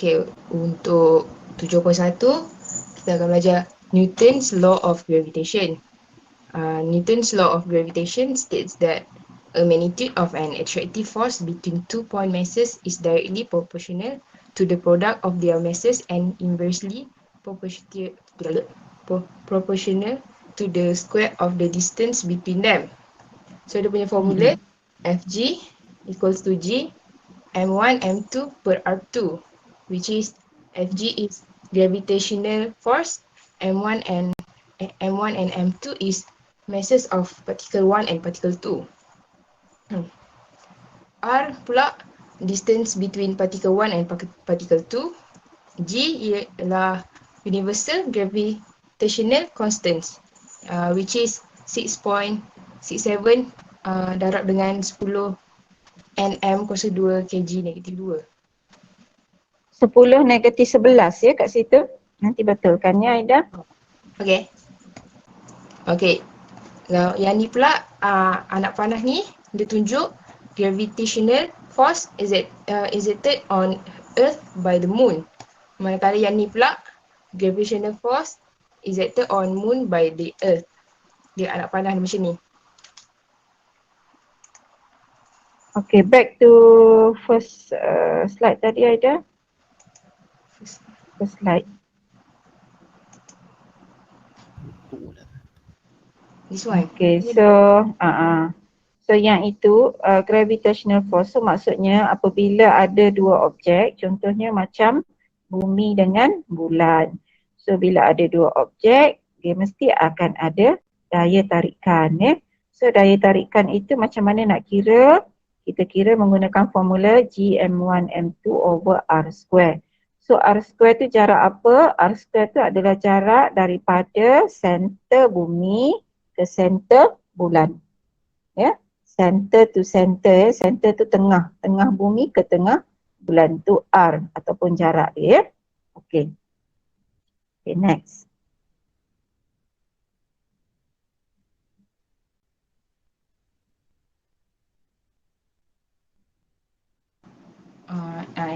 Okay, untuk 7.1 kita akan belajar Newton's Law of Gravitation. Newton's Law of Gravitation states that a magnitude of an attractive force between 2 point masses is directly proportional to the product of their masses and inversely proportional to the square of the distance between them. So dia punya formula Fg equals to G M1 M2 per R2, which is Fg is gravitational force, M1 and M2 is masses of particle 1 and particle 2. R pula distance between particle 1 and particle 2. G ialah universal gravitational constant, which is 6.67 darab dengan 10 Nm kuasa 2 kg negatif 2. 10 negatif 11 ya kat situ. Nanti betulkan ya Aida. Okay. Now, yang ni pula anak panah ni dia tunjuk gravitational force exerted on Earth by the moon. Manakala yang ni pula gravitational force exerted on moon by the Earth. Dia anak panah macam ni. Okay, back to first slide tadi Aida. First slide. This one. Okay, so so yang itu gravitational force. So maksudnya apabila ada dua objek, contohnya macam bumi dengan bulan. So bila ada dua objek, dia mesti akan ada daya tarikan ya. So daya tarikan itu macam mana nak kira? Kita kira menggunakan formula Gm1 M2 over R square. So R square tu jarak apa? R square tu adalah jarak daripada center bumi ke center bulan. Ya, center to center, center tu tengah bumi ke tengah bulan tu R ataupun jarak dia. Okay. Okay, next.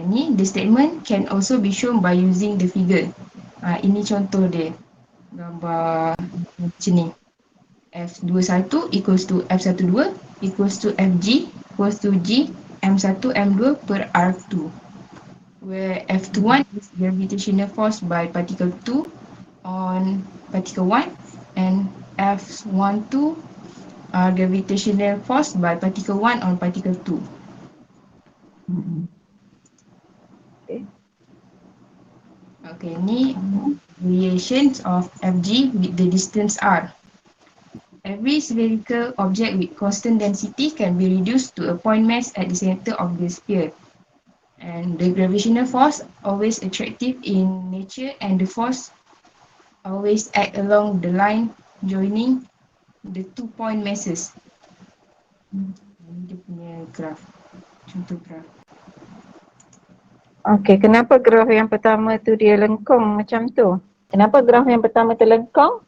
Ini the statement can also be shown by using the figure. Ini contoh dia. Gambar macam ni. F21 equals to F12 equals to Fg equals to G M1 M2 per R2, where F21 is gravitational force by particle 2 on particle 1 and F12 gravitational force by particle 1 on particle 2. Okay, ni variations of Fg with the distance R. Every spherical object with constant density can be reduced to a point mass at the center of the sphere. And the gravitational force always attractive in nature, and the force always act along the line joining the 2 point masses. Ini dia punya graf. Contoh graf. Okay, kenapa graf yang pertama tu dia lengkung macam tu? Kenapa graf yang pertama tu lengkung?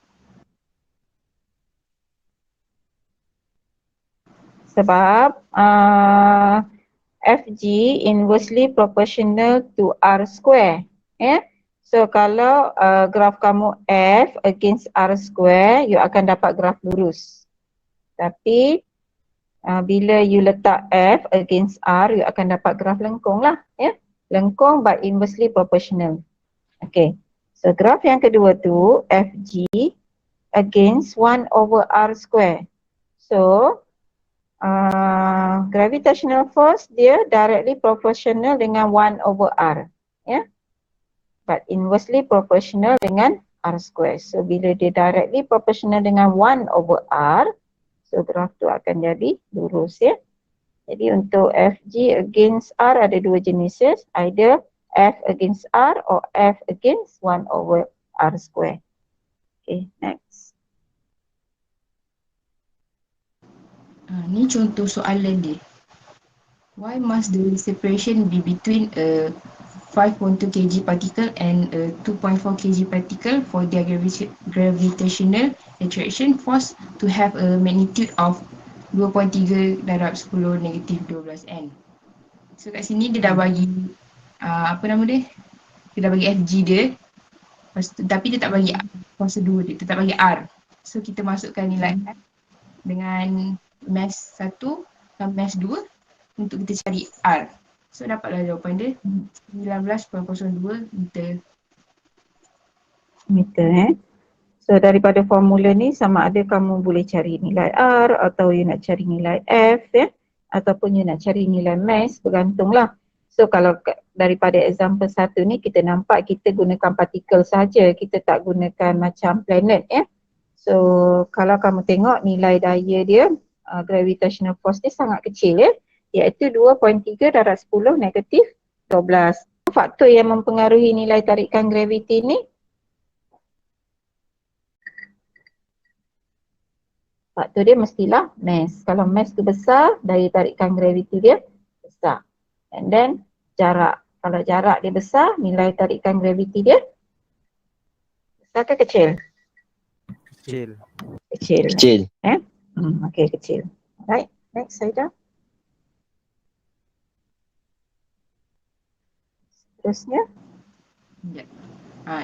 Sebab Fg inversely proportional to R square. Ya? So kalau graf kamu F against R square, you akan dapat graf lurus. Tapi bila you letak F against R, you akan dapat graf lengkung lah. Ya? Lengkung but inversely proportional. Okay. So graf yang kedua tu Fg against 1 over R square. So gravitational force dia directly proportional dengan 1 over R. Ya. But inversely proportional dengan R square. So bila dia directly proportional dengan 1 over R, so graf tu akan jadi lurus ya. Jadi untuk Fg against R ada dua jenis, either F against R or F against 1 over R square. Okay, next. Ni contoh soalan dia. Why must the separation be between a 5.2 kg particle and a 2.4 kg particle for their gravitational attraction force to have a magnitude of 2.3 darab 10 negatif 12 N. So kat sini dia dah bagi apa nama dia? Dia dah bagi FG dia. Lepas tu, tapi dia tak bagi kuasa 2 dia, dia tak bagi R. So kita masukkan nilai F dengan mass 1 dan mass 2 untuk kita cari R. So dapatlah jawapan dia 19.02 meter. Meter So daripada formula ni sama ada kamu boleh cari nilai R atau you nak cari nilai F ataupun you nak cari nilai mass, bergantunglah. So kalau daripada example 1 ni kita nampak kita gunakan partikel saja, kita tak gunakan macam planet So kalau kamu tengok nilai daya dia, gravitational force dia sangat kecil iaitu 2.3 darab 10 negatif 12. Faktor yang mempengaruhi nilai tarikan graviti ni, faktor dia mestilah mass. Kalau mass tu besar, daya tarikan graviti dia besar. And then jarak. Kalau jarak dia besar, nilai tarikan graviti dia besar ke kecil? Kecil. Kecil. Kecil. Okay, kecil. Alright, next Saida. Terusnya.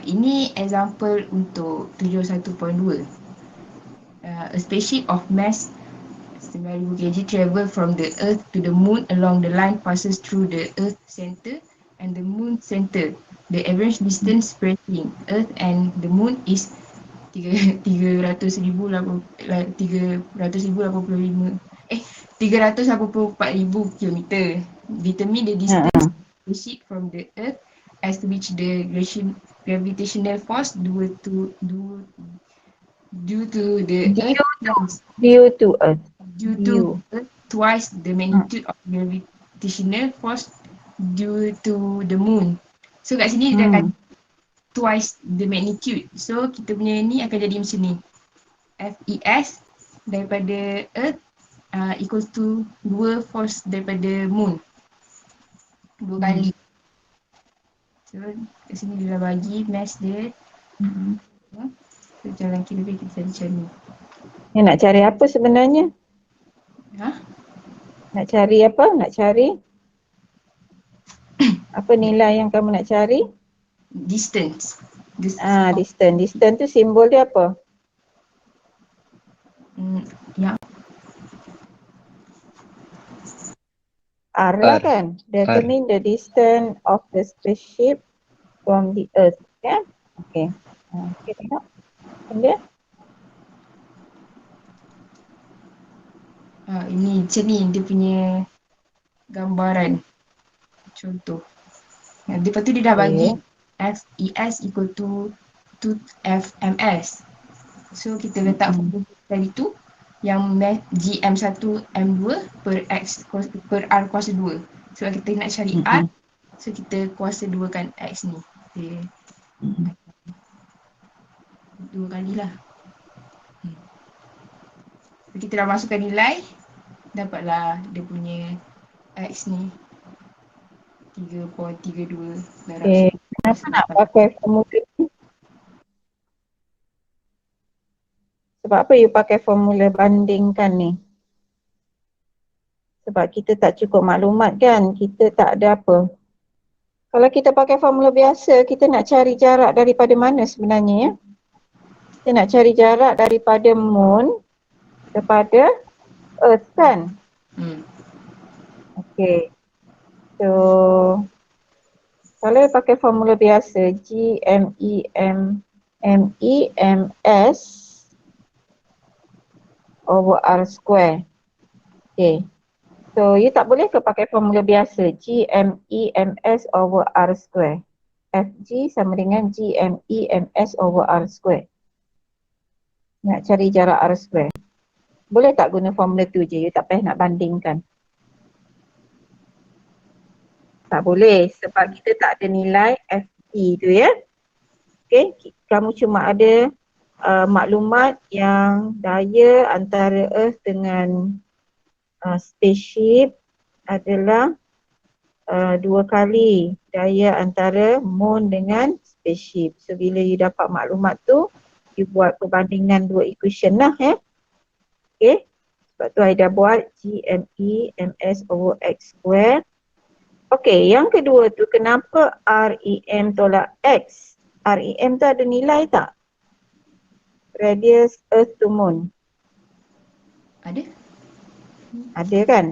Ini example untuk 71.2. A spaceship of mass 9,000 kg travel from the Earth to the Moon along the line passes through the Earth center and the Moon center. The average distance between Earth and the Moon is 384,000 kilometer. Determine the distance of the ship from the Earth as to which the gravitational force due to the Earth twice the magnitude of gravitational force due to the Moon. So kat sini dia akan twice the magnitude. So kita punya ni akan jadi macam ni. FES daripada Earth equals to 2 force daripada Moon. 2 kali. So kat sini dia dah bagi mass dia. So jalan kira kita cari macam ni. Nak cari apa sebenarnya? Nak cari apa? Nak cari apa nilai yang kamu nak cari? Distance. Distance. Distance tu simbol dia apa? R lah kan? Determine the distance of the spaceship from the Earth. Okay. Okay, tengok. Dia? Ini macam ni dia punya gambaran. Contoh. Lepas tu dia dah bagi FES equal to 2FMS. So kita letak formula tadi tu yang GM1 M2 per X per R kuasa 2. So kita nak cari R, so kita kuasa 2 kan X ni. Okay. 2 kali lah. So, kita dah masukkan nilai, dapatlah dia punya X ni 3.32 darab 10. Kenapa nak pakai formula ni? Sebab apa you pakai formula bandingkan ni? Sebab kita tak cukup maklumat kan? Kita tak ada apa. Kalau kita pakai formula biasa, kita nak cari jarak daripada mana sebenarnya Kita nak cari jarak daripada Moon kepada Earth kan? Okay. So, kalau pakai formula biasa, GMEMS over R square. Okay. So, you tak boleh ke pakai formula biasa, GMEMS over R square. FG sama dengan GMEMS over R square. Nak cari jarak R square. Boleh tak guna formula tu je, you tak payah nak bandingkan. Tak boleh sebab kita tak ada nilai FE tu Okay, kamu cuma ada maklumat yang daya antara Earth dengan spaceship adalah 2 kali daya antara Moon dengan spaceship. So bila you dapat maklumat tu, you buat perbandingan 2 equation lah Okay, sebab tu I dah buat GME MS over X square Okey, yang kedua tu kenapa REM tolak X? REM tu ada nilai tak? Radius Earth to Moon. Ada? Ada kan?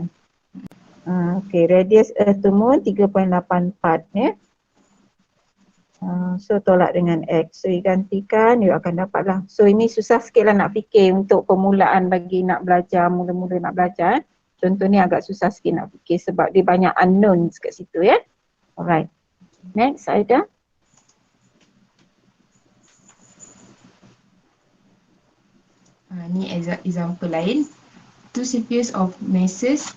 Okey, radius Earth to Moon 3.84 ya. So tolak dengan X. So you gantikan, you akan dapat lah. So ini susah sikit lah nak fikir untuk permulaan bagi nak belajar, mula-mula nak belajar. Contoh ni agak susah sikit nak fikir sebab dia banyak unknowns kat situ ya. Alright. Next, Aida. Ni example lain. Two CPUs of masses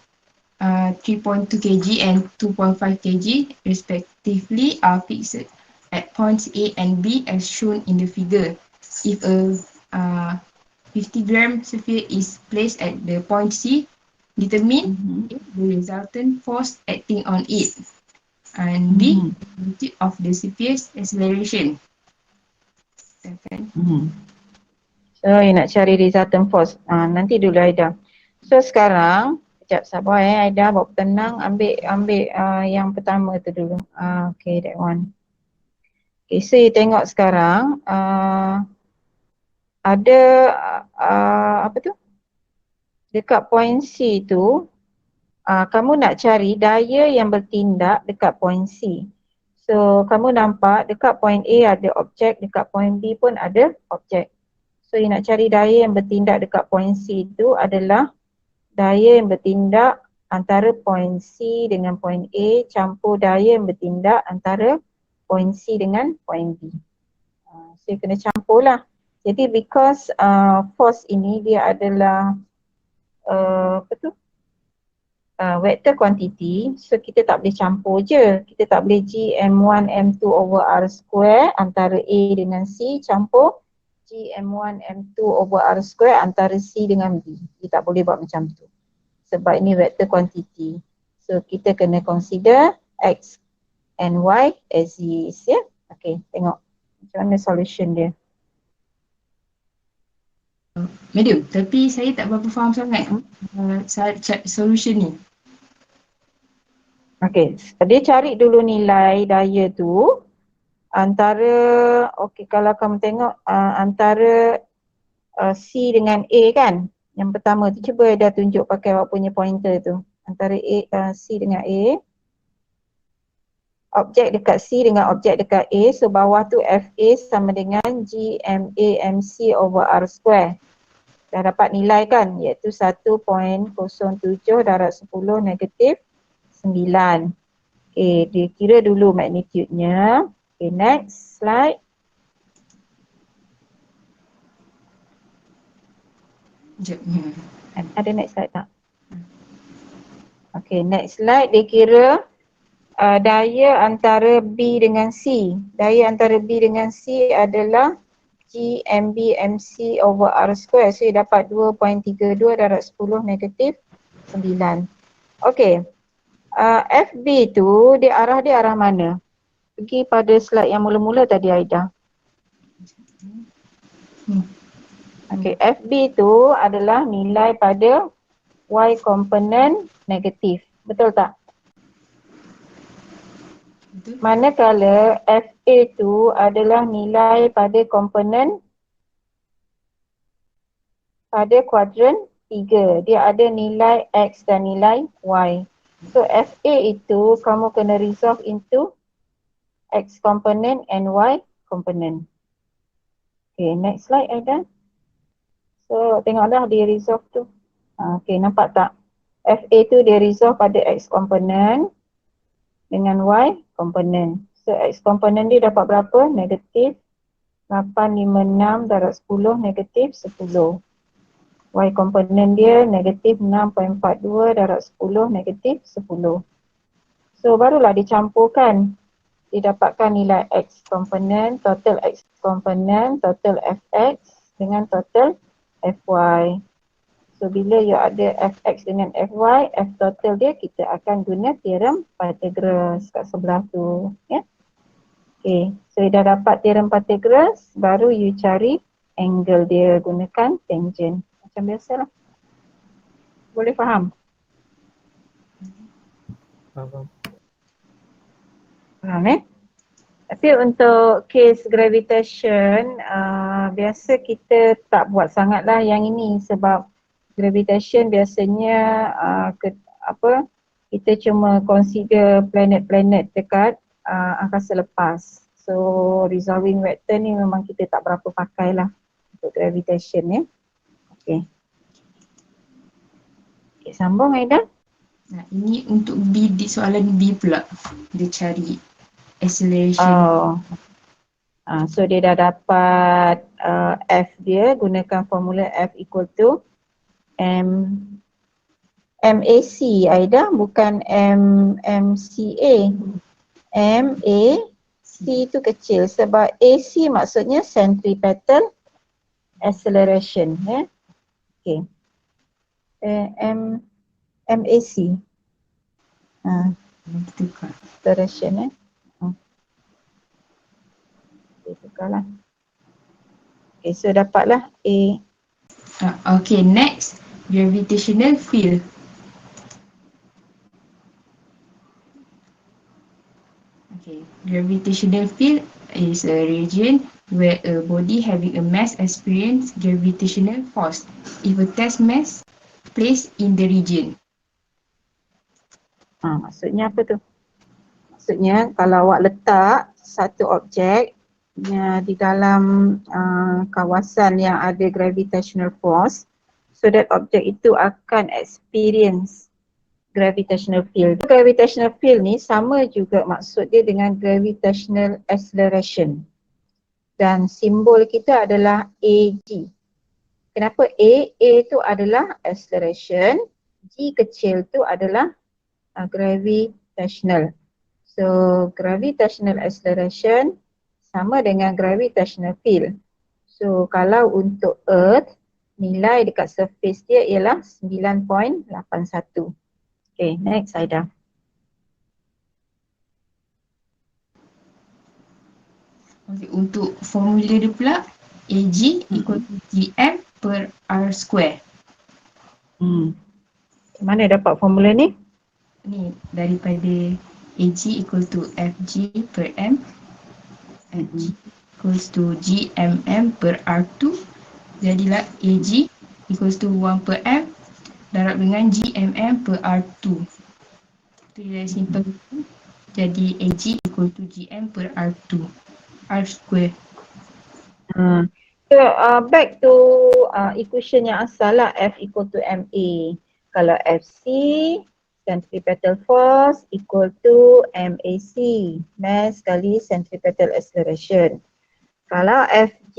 3.2 kg and 2.5 kg respectively are fixed at points A and B as shown in the figure. If a 50-gram sphere is placed at the point C, determine if the resultant force acting on it, and B, the magnitude of the sphere's acceleration. So you nak cari resultant force. Nanti dulu Aida. So sekarang, sekejap sabar Aida, bawa tenang, ambil yang pertama tu dulu. Okay, that one. Okay, so you tengok sekarang ada apa tu? Dekat point C tu, kamu nak cari daya yang bertindak dekat point C. So kamu nampak dekat point A ada objek, dekat point B pun ada objek. So you nak cari daya yang bertindak dekat point C itu adalah daya yang bertindak antara point C dengan point A campur daya yang bertindak antara point C dengan point B. So you kena campur lah. Jadi because force ini dia adalah vector quantity, so kita tak boleh campur je. Kita tak boleh G M1 M2 over R square antara A dengan C campur G M1 M2 over R square antara C dengan B. Kita tak boleh buat macam tu. Sebab ini vector quantity. So kita kena consider X and Y as is ya. Okay, tengok macam mana solution dia. Medium, tapi saya tak berapa faham sangat solution ni. Okay, dia cari dulu nilai daya tu antara, okay kalau kamu tengok antara C dengan A kan, yang pertama tu cuba dah tunjuk pakai awak punya pointer tu, antara C dengan A, objek dekat C dengan objek dekat A, so bawah tu FA sama dengan GMA-MC over R square. Dah dapat nilai kan, iaitu 1.07 darab 10 negatif 9. Okay, dia kira dulu magnitude-nya. Okay, next slide. Ada next slide tak? Okay, next slide dia kira daya antara B dengan C. Daya antara B dengan C adalah GMB MC over R square. So dia dapat 2.32 darab 10 negatif 9. Okay. FB tu dia arah mana? Pergi pada slide yang mula-mula tadi Aida. Okay, FB tu adalah nilai pada Y komponen negatif. Betul tak? Betul. Manakala FA tu adalah nilai pada komponen pada kuadran 3. Dia ada nilai X dan nilai Y. So FA itu kamu kena resolve into X component and Y component. Okay, next slide Aida. So tengoklah dia resolve tu. Okay, nampak tak? FA tu dia resolve pada X component dengan Y component. So X component dia dapat berapa? Negatif 856 darab 10 negatif 10. Y komponen dia negatif 6.42 darab 10 negatif 10. So barulah dicampurkan. Didapatkan nilai X komponen, total X komponen, total Fx dengan total Fy. So bila you ada Fx dengan Fy, F total dia kita akan guna teorem Pythagoras kat sebelah tu. Ya. Okay, so you dah dapat teorem Pythagoras, baru you cari angle dia gunakan tangent. Macam biasalah. Boleh faham? Faham. Faham Tapi untuk case gravitation, biasa kita tak buat sangat lah yang ini sebab gravitation biasanya kita cuma consider planet-planet dekat angkasa lepas. So resolving vector ni memang kita tak berapa pakai lah untuk gravitation ya. Okay. Okay, sambung Aida. Nah, ini untuk B, di soalan B pula. Dia cari acceleration. So dia dah dapat F dia, gunakan formula F equal to MAC Aida, bukan MCA. MAC tu kecil sebab AC maksudnya centripetal acceleration ya. Okay. MAC. Acceleration Okay, tukarlah. Okay, so dapatlah A. Okay, next. Gravitational field. Okay, gravitational field is a region where a body having a mass experience gravitational force if a test mass placed in the region. Maksudnya apa tu? Maksudnya kalau awak letak satu objek di dalam kawasan yang ada gravitational force, so that objek itu akan experience gravitational field. Gravitational field ni sama juga maksud dia dengan gravitational acceleration. Dan simbol kita adalah AG. Kenapa A? A tu adalah acceleration, G kecil tu adalah gravitational. So gravitational acceleration sama dengan gravitational field. So kalau untuk Earth, nilai dekat surface dia ialah 9.81. Okay, next Aida. Okay, untuk formula dia pula, AG equal to GM per R square. Mana dapat formula ni? Ni daripada AG equal to FG per M and G equals to GMM per R2. Jadilah AG equals to 1 per M darab dengan GMM per R2. Itu dia simple. Jadi AG equal to GM per R2. R square. So back to equation yang asal lah, F equal to MA. Kalau FC, centripetal force equal to MAC, mass kali centripetal acceleration. Kalau FG,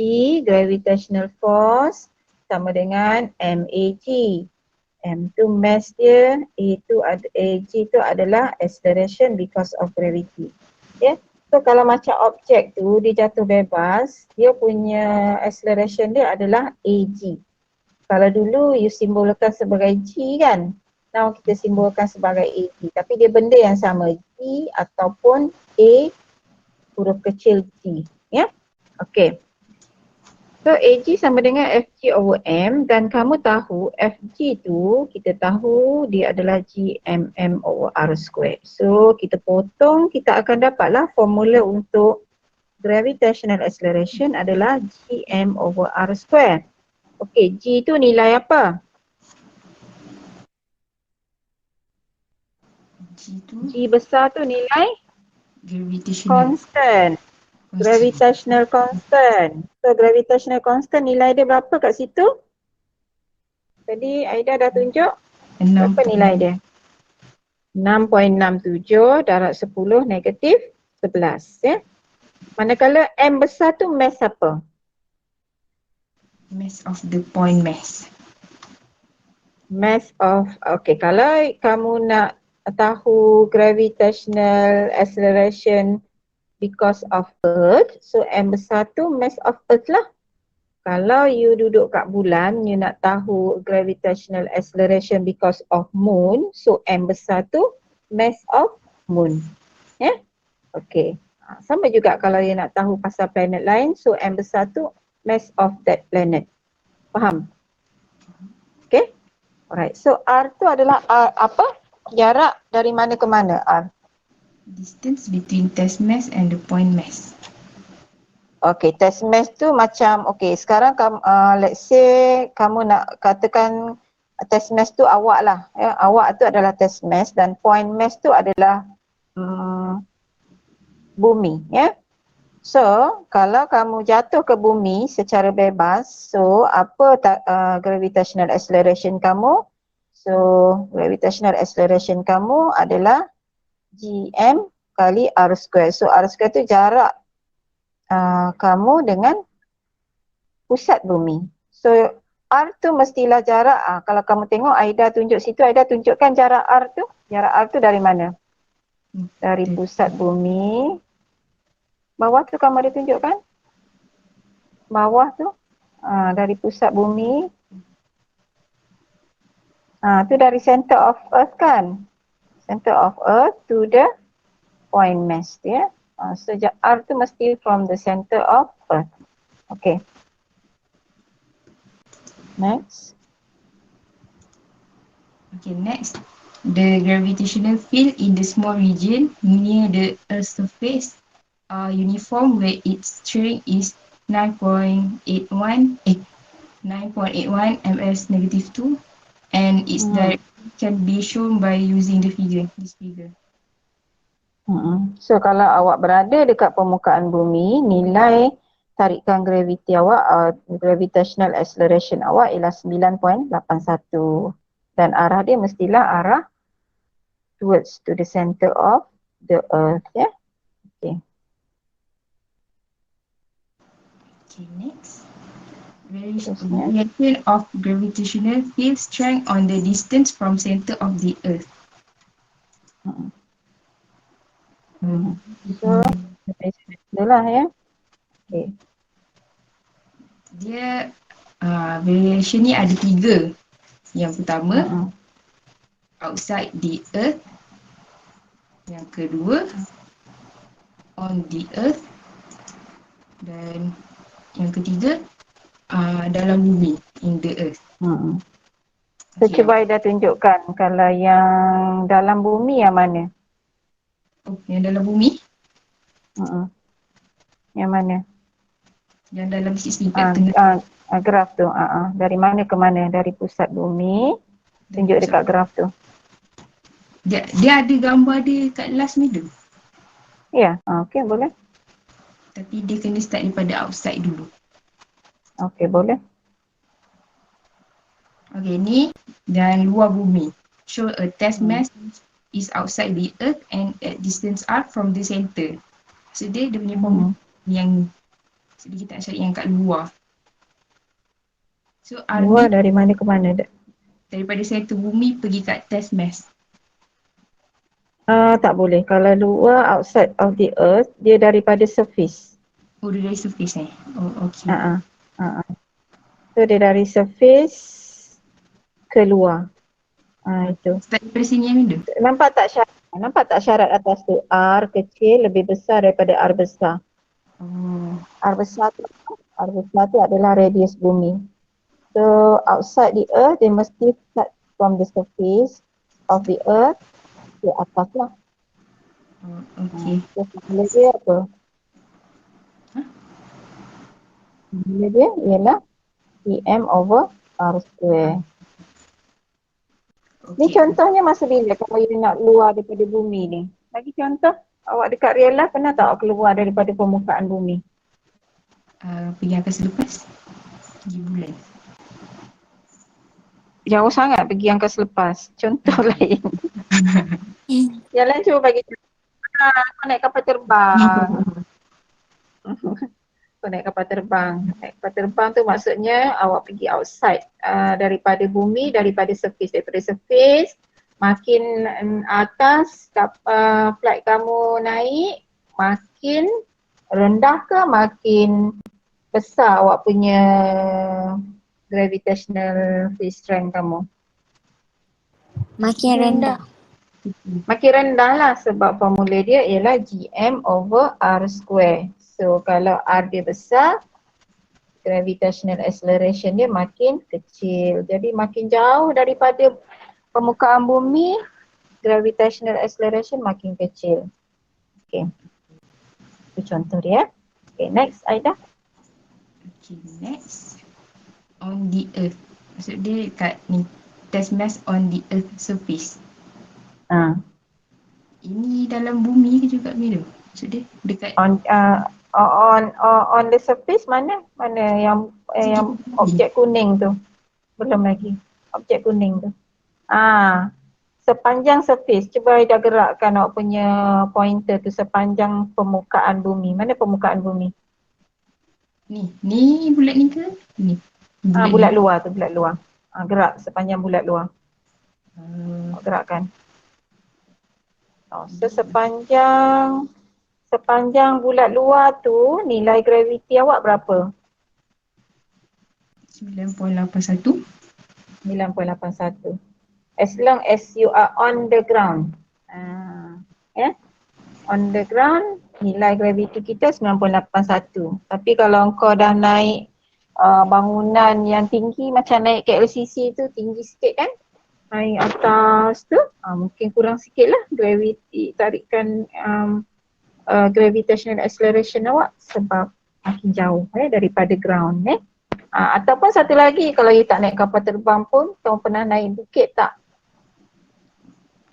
gravitational force, sama dengan MAG. M tu mass dia, AG tu adalah acceleration because of gravity. Yeah. So kalau macam objek tu dia jatuh bebas, dia punya acceleration dia adalah AG. Kalau dulu you simbolkan sebagai G kan, now kita simbolkan sebagai AG. Tapi dia benda yang sama, G ataupun A huruf kecil G. Ya, yeah? Okay. So AG sama dengan FG over M dan kamu tahu FG tu kita tahu dia adalah GMM over R square. So kita potong, kita akan dapatlah formula untuk gravitational acceleration adalah GM over R square. Okay, G tu nilai apa? G besar tu nilai constant. Gravitational constant. So gravitational constant nilai dia berapa kat situ? Tadi Aida dah tunjuk. Berapa nilai dia? 6.67 darab 10 negatif 11 ya. Manakala M besar tu mass apa? Mass of the point mass. Mass of, okay, kalau kamu nak tahu gravitational acceleration because of Earth, so M besar tu mass of Earth lah. Kalau you duduk kat bulan, you nak tahu gravitational acceleration because of Moon, so M besar tu mass of Moon. Ya? Yeah? Okay. Sama juga kalau you nak tahu pasal planet lain, so M besar tu mass of that planet. Faham? Okay? Alright. So R tu adalah R apa? Jarak dari mana ke mana R? Distance between test mass and the point mass. Okay, test mass tu macam, okay sekarang kamu, let's say kamu nak katakan test mass tu awak lah. Ya. Awak tu adalah test mass dan point mass tu adalah bumi. Ya. So, kalau kamu jatuh ke bumi secara bebas, so apa gravitational acceleration kamu? So, gravitational acceleration kamu adalah gm kali r square. So, r square tu jarak kamu dengan pusat bumi. So R tu mestilah jarak, kalau kamu tengok Aida tunjuk situ, Aida tunjukkan jarak R tu. Jarak R tu dari mana? Dari pusat bumi. Bawah tu kamu ada tunjukkan? Bawah tu, dari pusat bumi. Tu dari center of earth kan? Center of earth to the point mass dia. So R tu mesti from the center of earth. Okay. Next. Okay, next. The gravitational field in the small region near the Earth's surface are uniform where its strength is 9.81 ms negative 2 and its direction can be shown by using this figure. So kalau awak berada dekat permukaan bumi, nilai tarikan graviti awak, gravitational acceleration awak ialah 9.81 dan arah dia mestilah arah towards to the center of the earth, ya. Okay. Okay, next. Variation of gravitational field strength on the distance from center of the earth. So, itulah ya. Okay. Dia variation ni ada 3. Yang pertama, outside the earth. Yang kedua, on the earth. Dan yang ketiga, dalam bumi, in the earth. So cuba Aida tunjukkan kalau yang dalam bumi yang mana? Oh, yang dalam bumi? Yang mana? Yang dalam sisi tengah. Graf tu, dari mana ke mana? Dari pusat bumi, tunjuk dekat graf tu. Dia ada gambar dia kat last middle. Ya, okey boleh. Tapi dia kena start daripada outside dulu. Okey boleh. Okey, ni dan luar bumi. Show a test mass is outside the earth and at distance r from the center. So dia punya formula yang jadi kita nak cari yang kat luar. So R luar ni dari mana ke mana? daripada center bumi pergi kat test mass. Tak boleh. Kalau luar outside of the earth, dia daripada surface. Oh, dia dari surface eh? Oh, okey. So dia dari surface ke luar. Itu. Start daripada sini yang ada. Nampak tak syarat atas tu? R kecil lebih besar daripada R besar. R besar tu adalah radius bumi. So outside the earth, they mesti start from the surface of the earth ke atas lah. Okay. So formula dia apa? Formula dia ialah Cm over R square. Ni contohnya masa bila kalau you nak keluar daripada bumi ni? Bagi contoh, awak dekat real life pernah tak awak keluar daripada permukaan bumi? Pergi angkasa lepas. Pergi bulan. Jauh sangat pergi angkasa lepas. Contoh lain. Yang lain cuba bagi contoh. Kau naik kapal terbang. Kau naik kapal terbang. Naik kapal terbang tu maksudnya awak pergi outside daripada bumi, daripada surface. Daripada surface, makin atas flight kamu naik, makin rendah ke makin besar awak punya gravitational field strength kamu? Makin rendah. Makin rendah lah sebab formula dia ialah Gm over R square. So kalau R dia besar, gravitational acceleration dia makin kecil. Jadi makin jauh daripada permukaan bumi, gravitational acceleration makin kecil. Okay. Itu contoh dia. Okay, next Aida. Okay, next. On the earth. Maksud dia kat ni. Test mass on the earth surface. Ha. Ini dalam bumi ke juga ni tu? Maksud dia dekat On the surface mana? Mana yang objek kuning tu? Belum lagi. Objek kuning tu. Sepanjang surface. Cuba Aida gerakkan awak punya pointer tu sepanjang permukaan bumi. Mana permukaan bumi? Ni bulat ni ke? Ni. Bulat luar tu, bulat luar. Gerak sepanjang bulat luar. Uh, Awak gerakkan. So sepanjang bulat luar tu nilai graviti awak berapa? 9.81. 9.81. As long as you are on the ground. On the ground nilai graviti kita 9.81. Tapi kalau kau dah naik bangunan yang tinggi macam naik KLCC tu tinggi sikit kan? Naik atas tu mungkin kurang sikit lah graviti tarikan gravitational acceleration awak sebab makin jauh daripada ground ataupun satu lagi kalau you tak naik kapal terbang pun kamu pernah naik bukit tak?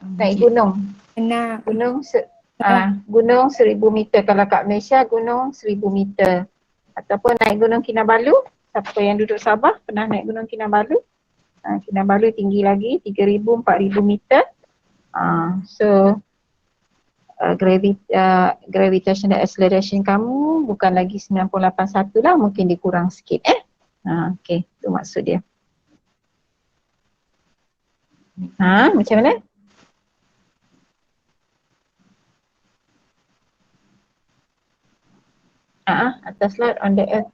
Naik gunung. Pernah. Gunung 1000 meter. Kalau kat Malaysia gunung 1000 meter. Ataupun naik gunung Kinabalu. Siapa yang duduk Sabah pernah naik gunung Kinabalu. Kinabalu tinggi lagi 3000, 4000 meter. So gravitational acceleration kamu bukan lagi 9.81 lah, mungkin dikurang sikit okay, itu maksud dia. Macam mana? Atas laut on the earth.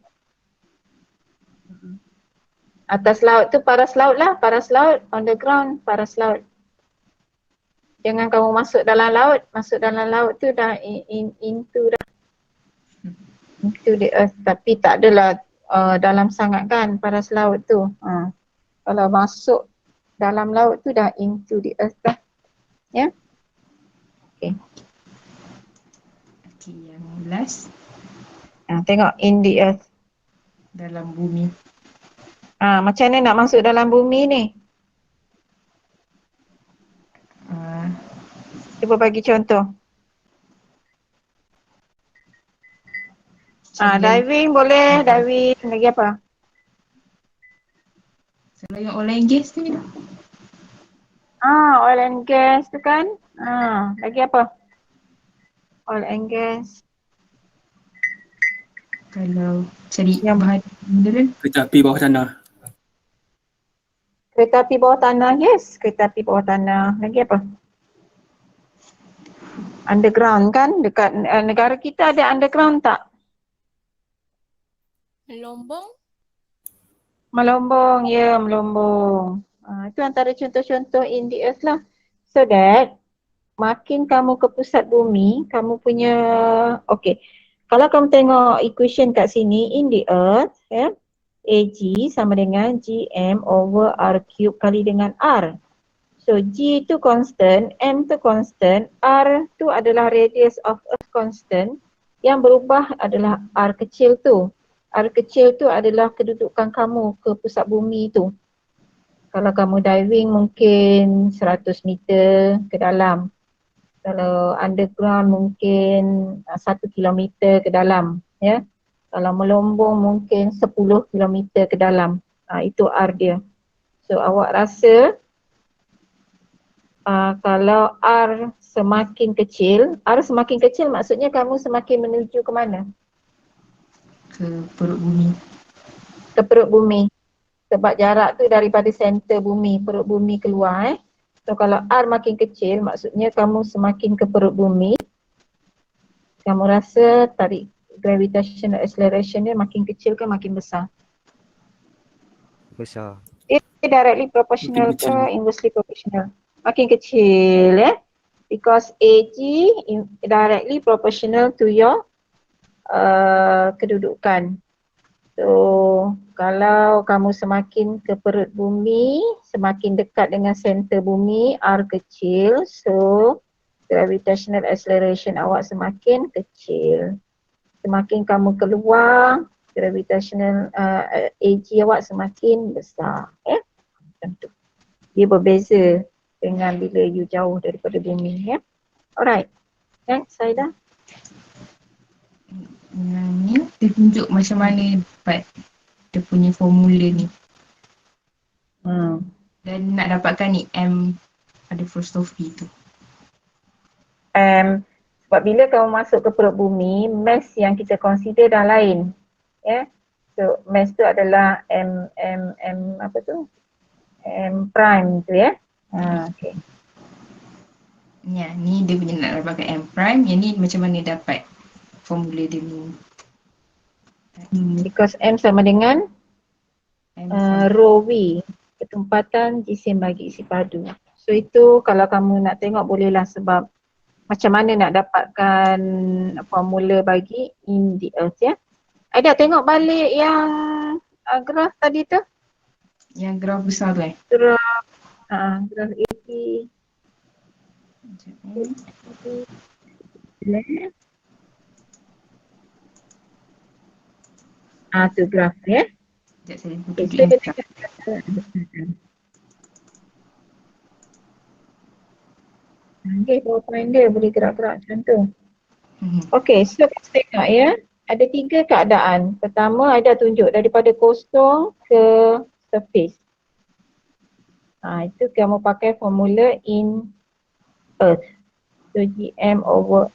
Atas laut tu paras laut lah, paras laut, on the ground paras laut. Jangan kamu masuk dalam laut tu dah into the earth, tapi tak adalah dalam sangat kan paras laut tu. Kalau masuk dalam laut tu dah into the earth dah. Ya? Okay. Okay, yang last. Tengok in the earth. Dalam bumi. Macam mana nak masuk dalam bumi ni? Cuba bagi contoh. Diving boleh, diving. Lagi apa? Kalau yang oil and gas tu. Oil and gas tu kan. Lagi apa? Oil and gas. Kalau cari Yang bahan mineral. Kereta api bawah tanah. Kereta api bawah tanah, yes. Kereta api bawah tanah. Lagi apa? Underground kan? Dekat negara kita ada underground tak? Melombong, ya, melombong. Itu antara contoh-contoh in the earth lah. So that makin kamu ke pusat bumi, kamu punya, okay. Kalau kamu tengok equation kat sini, in the earth, AG sama dengan GM over R cube kali dengan R. So G tu constant, M tu constant, R tu adalah radius of earth constant. Yang berubah adalah R kecil tu. R kecil tu adalah kedudukan kamu ke pusat bumi tu. Kalau kamu diving mungkin 100 meter ke dalam. Kalau underground mungkin 1 kilometer ke dalam. Ya. Kalau melombong mungkin 10 kilometer ke dalam. Itu R dia. So awak rasa kalau R semakin kecil maksudnya kamu semakin menuju ke mana? Ke perut bumi. Ke perut bumi. Sebab jarak tu daripada center bumi, perut bumi keluar. So kalau R makin kecil maksudnya kamu semakin ke perut bumi. Kamu rasa tarik gravitational acceleration dia makin kecil ke makin besar? Besar. Directly proportional Makin ke kecil. inversely proportional? Makin kecil because AG directly proportional to your kedudukan. So kalau kamu semakin ke perut bumi, semakin dekat dengan center bumi, R kecil, so gravitational acceleration awak semakin kecil. Semakin kamu keluar, gravitational AG awak semakin besar. Macam tu. Dia berbeza dengan bila you jauh daripada bumi. Alright. Next, Saida. Yang ni dia tunjuk macam mana dapat dia punya formula ni. Dan nak dapatkan ni M pada filosofi tu. Sebab bila kamu masuk ke perut bumi, mass yang kita consider dah lain. So mass tu adalah M apa tu? M prime tu okay. Ya, ni dia punya nak dapatkan M prime. Yang ni macam mana dapat formula dia ni. Because M sama dengan M sama. rho V, ketempatan jisim bagi isi padu. So itu kalau kamu nak tengok bolehlah, sebab macam mana nak dapatkan formula bagi in the earth Ada tengok balik yang graf tadi tu. Yang graf besar tu Graf AP. Tu graf Sekejap saya tunjuk yang graf. Okay, PowerPoint dia boleh gerak-gerak macam tu. Okay, so kita tengok ada 3 keadaan. Pertama ada tunjuk daripada kosong ke surface. Itu kamu pakai formula in earth. So GM over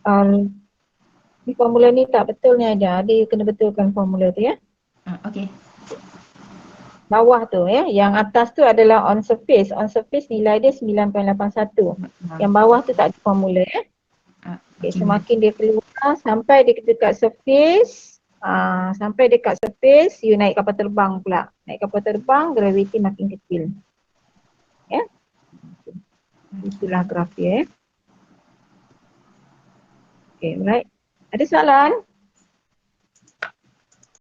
R. Ni formula ni tak betul ni ada. Ada kena betulkan formula tu Okay. Bawah tu yang atas tu adalah on surface. On surface nilai dia 9.81. Yang bawah tu tak ada formula Okay, semakin dia keluar sampai dia dekat surface, sampai dekat surface, you naik kapal terbang pula. Naik kapal terbang, gravity makin kecil. Itulah graf dia Okay, right. Ada soalan?